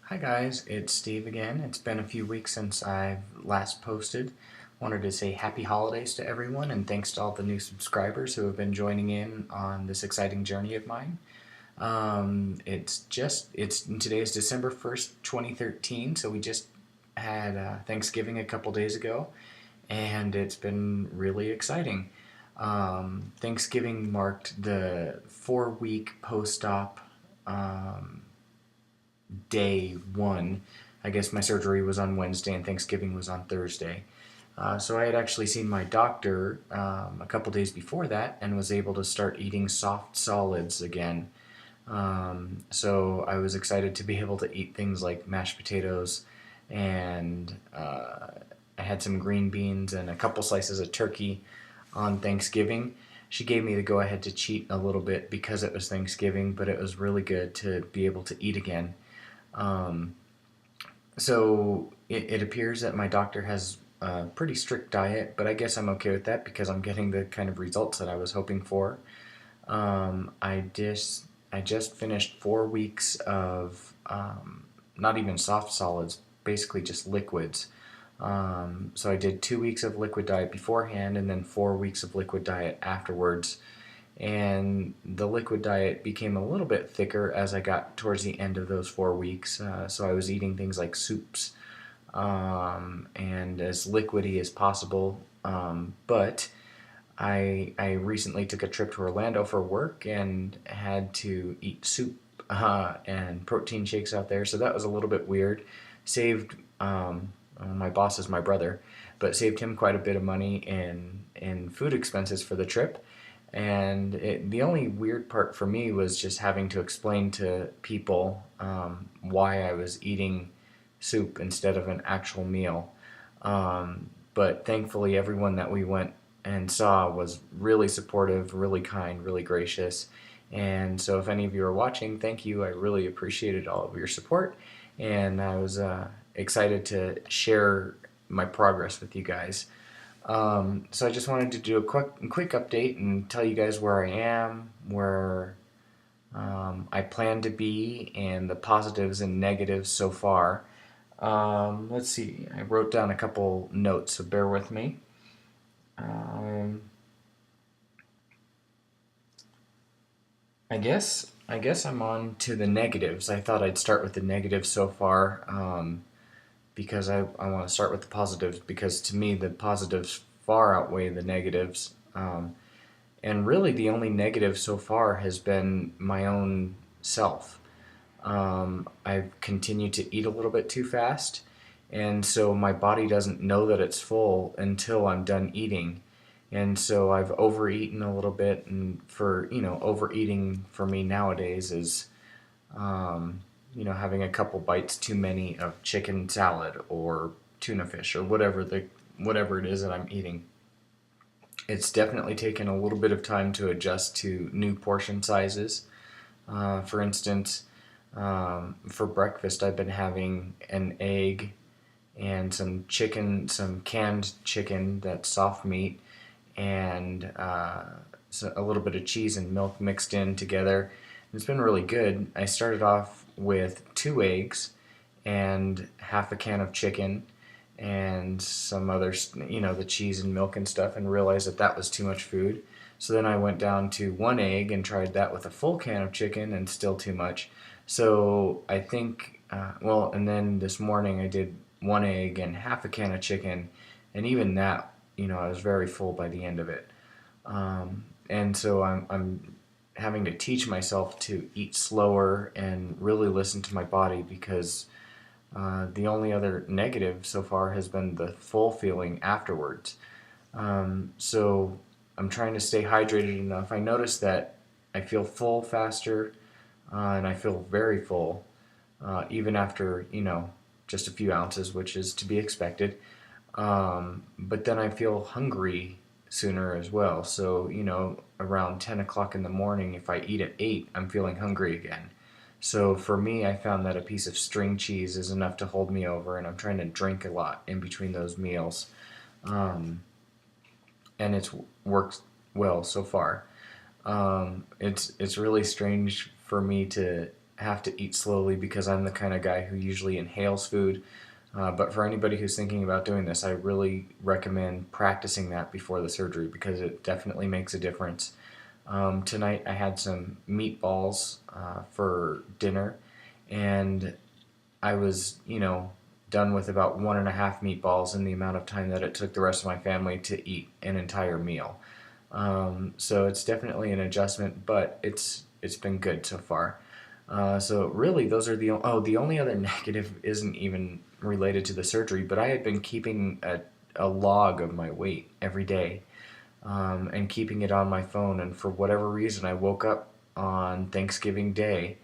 Hi guys, it's Steve again. It's been a few weeks since I've last posted. Wanted to say happy holidays to everyone and thanks to all the new subscribers who have been joining in on this exciting journey of mine. Today is December 1st, 2013, so we just had Thanksgiving a couple days ago and it's been really exciting. Thanksgiving marked the 4 week post-op day one. I guess my surgery was on Wednesday and Thanksgiving was on Thursday. So I had actually seen my doctor a couple days before that and was able to start eating soft solids again. So I was excited to be able to eat things like mashed potatoes and I had some green beans and a couple slices of turkey on Thanksgiving. She gave me the go ahead to cheat a little bit because it was Thanksgiving, but it was really good to be able to eat again. Um, so it appears that my doctor has a pretty strict diet, but I guess I'm okay with that because I'm getting the kind of results that I was hoping for. I just finished 4 weeks of not even soft solids, basically just liquids. So I did 2 weeks of liquid diet beforehand, and then 4 weeks of liquid diet afterwards. And the liquid diet became a little bit thicker as I got towards the end of those 4 weeks. So I was eating things like soups and as liquidy as possible. But I recently took a trip to Orlando for work and had to eat soup and protein shakes out there. So that was a little bit weird. Saved my boss is my brother, but saved him quite a bit of money in food expenses for the trip. And the only weird part for me was just having to explain to people why I was eating soup instead of an actual meal. But thankfully, everyone that we went and saw was really supportive, really kind, really gracious. And so, if any of you are watching, thank you. I really appreciated all of your support, and I was excited to share my progress with you guys. So I just wanted to do a quick update and tell you guys where I am, where I plan to be, and the positives and negatives so far. Let's see. I wrote down a couple notes, so bear with me. Um, I guess I'm on to the negatives. I thought I'd start with the negatives so far because I want to start with the positives because to me the positives far outweigh the negatives. And really, the only negative so far has been my own self. I've continued to eat a little bit too fast, and so my body doesn't know that it's full until I'm done eating. And so I've overeaten a little bit, and overeating for me nowadays is, having a couple bites too many of chicken salad or tuna fish or whatever it is that I'm eating. It's definitely taken a little bit of time to adjust to new portion sizes. For instance, for breakfast, I've been having an egg and some chicken, some canned chicken that's soft meat, and a little bit of cheese and milk mixed in together. It's been really good. I started off with 2 eggs and half a can of chicken and some other, the cheese and milk and stuff, and realized that that was too much food. So then I went down to 1 egg and tried that with a full can of chicken, and still too much. So I think, and then this morning I did 1 egg and half a can of chicken, and even that, I was very full by the end of it. And so I'm having to teach myself to eat slower and really listen to my body because the only other negative so far has been the full feeling afterwards. So I'm trying to stay hydrated enough. I notice that I feel full faster and I feel very full even after, just a few ounces, which is to be expected. But then I feel hungry sooner as well. So, around 10 o'clock in the morning, if I eat at 8, I'm feeling hungry again. So for me, I found that a piece of string cheese is enough to hold me over, and I'm trying to drink a lot in between those meals. Um, and it's worked well so far. It's really strange for me to have to eat slowly because I'm the kind of guy who usually inhales food. But for anybody who's thinking about doing this, I really recommend practicing that before the surgery because it definitely makes a difference. Tonight I had some meatballs for dinner, and I was, done with about 1.5 meatballs in the amount of time that it took the rest of my family to eat an entire meal. So it's definitely an adjustment, but it's been good so far. So really, those are the only other negative isn't even related to the surgery, but I had been keeping a log of my weight every day, and keeping it on my phone. And for whatever reason, I woke up on Thanksgiving Day,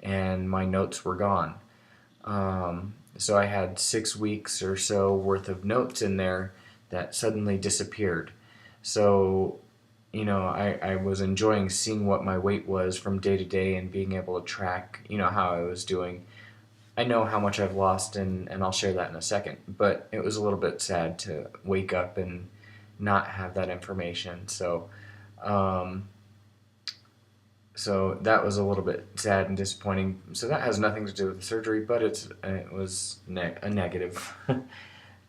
and my notes were gone. So I had 6 weeks or so worth of notes in there that suddenly disappeared. So, I was enjoying seeing what my weight was from day to day and being able to track, how I was doing. I know how much I've lost, and I'll share that in a second, but it was a little bit sad to wake up and not have that information. Um, so that was a little bit sad and disappointing. So that has nothing to do with the surgery, but it was a negative.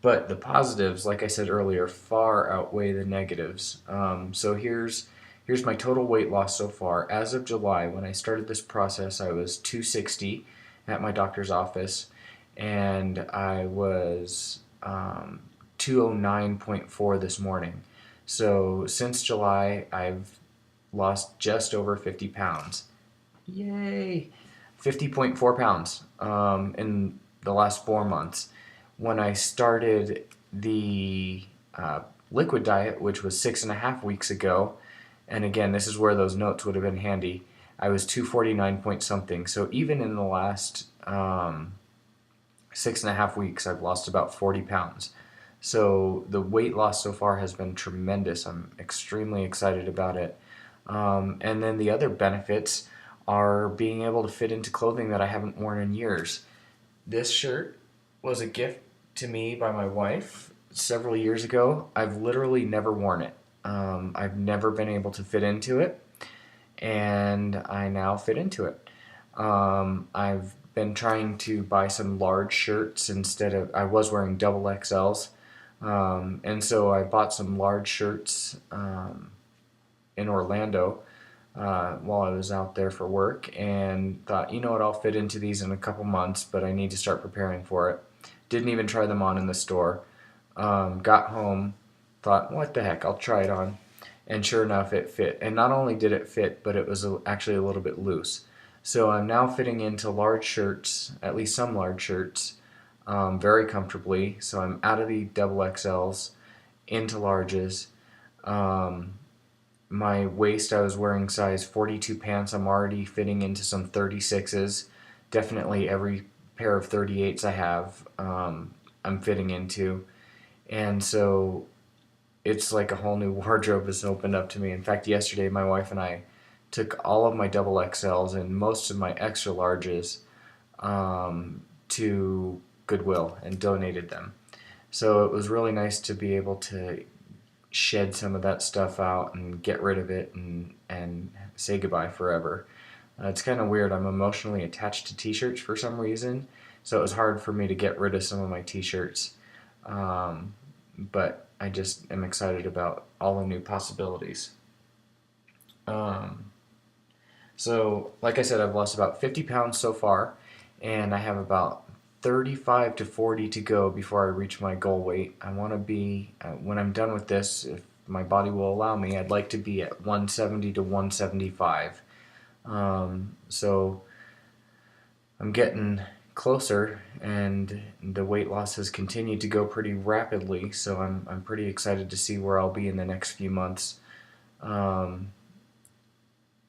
But the positives, like I said earlier, far outweigh the negatives. So here's my total weight loss so far. As of July, when I started this process, I was 260 at my doctor's office, and I was 209.4 this morning. So since July, I've lost just over 50 pounds. Yay! 50.4 pounds in the last 4 months. When I started the liquid diet, which was 6.5 weeks ago, and again, this is where those notes would have been handy, I was 249 point something. So even in the last 6.5 weeks, I've lost about 40 pounds. So the weight loss so far has been tremendous. I'm extremely excited about it. And then the other benefits are being able to fit into clothing that I haven't worn in years. This shirt was a gift to me by my wife several years ago. I've literally never worn it. I've never been able to fit into it, and I now fit into it. I've been trying to buy some large shirts instead of, I was wearing double XLs, and so I bought some large shirts in Orlando while I was out there for work, and thought, you know what, I'll fit into these in a couple months, but I need to start preparing for it. Didn't even try them on in the store. Got home, thought, what the heck, I'll try it on. And sure enough, it fit. And not only did it fit, but it was actually a little bit loose. So I'm now fitting into large shirts, at least some large shirts, very comfortably. So I'm out of the double XLs into larges. My waist, I was wearing size 42 pants. I'm already fitting into some 36s. Definitely every pair of 38s I have, I'm fitting into. And so it's like a whole new wardrobe has opened up to me. In fact, yesterday my wife and I took all of my double XLs and most of my extra larges to Goodwill and donated them. So it was really nice to be able to shed some of that stuff out and get rid of it and say goodbye forever. It's kind of weird. I'm emotionally attached to t-shirts for some reason, so it was hard for me to get rid of some of my t-shirts. But I just am excited about all the new possibilities. So, like I said, I've lost about 50 pounds so far, and I have about 35 to 40 to go before I reach my goal weight. I want to be, when I'm done with this, if my body will allow me, I'd like to be at 170 to 175. So I'm getting closer, and the weight loss has continued to go pretty rapidly, so I'm pretty excited to see where I'll be in the next few months.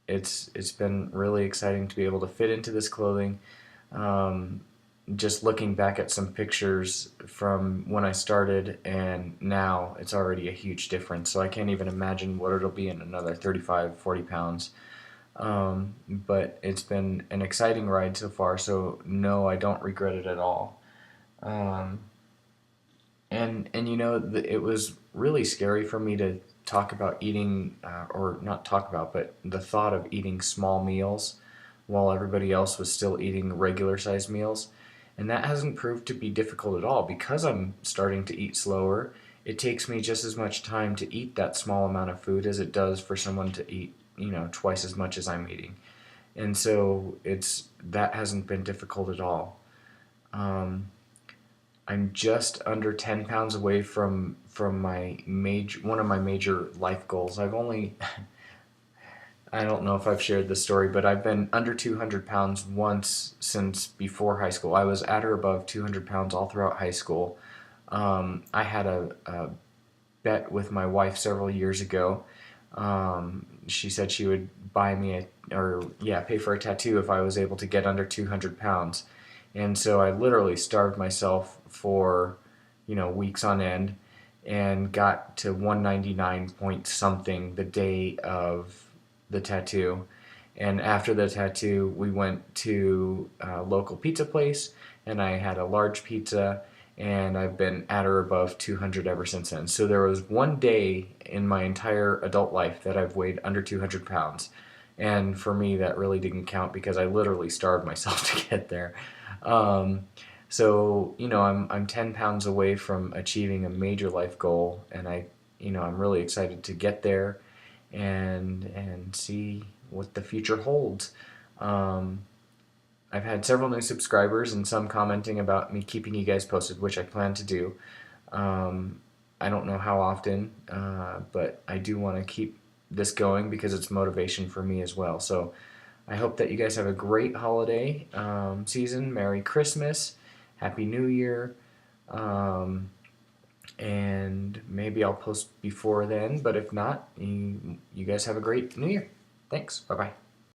It's been really exciting to be able to fit into this clothing. Just looking back at some pictures from when I started and now, it's already a huge difference. So I can't even imagine what it'll be in another 35, 40 pounds. But it's been an exciting ride so far, so no, I don't regret it at all. And it was really scary for me to talk about eating, or not talk about, but the thought of eating small meals while everybody else was still eating regular sized meals. And that hasn't proved to be difficult at all because I'm starting to eat slower. It takes me just as much time to eat that small amount of food as it does for someone to eat, twice as much as I'm eating. And so that hasn't been difficult at all. Um, I'm just under 10 pounds away from my major one of my major life goals. I don't know if I've shared this story, but I've been under 200 pounds once since before high school. I was at or above 200 pounds all throughout high school. I had a bet with my wife several years ago. She said she would buy me pay for a tattoo if I was able to get under 200 pounds. And so I literally starved myself for, weeks on end and got to 199 point something the day of the tattoo. And after the tattoo, we went to a local pizza place and I had a large pizza, and I've been at or above 200 ever since then. So there was one day in my entire adult life that I've weighed under 200 pounds. And for me, that really didn't count because I literally starved myself to get there. Um, I'm 10 pounds away from achieving a major life goal, and I'm really excited to get there and see what the future holds. Um, I've had several new subscribers and some commenting about me keeping you guys posted, which I plan to do. Um, I don't know how often, but I do want to keep this going because it's motivation for me as well. So I hope that you guys have a great holiday season. Merry Christmas, Happy New Year, and maybe I'll post before then. But if not, you guys have a great New Year. Thanks. Bye bye.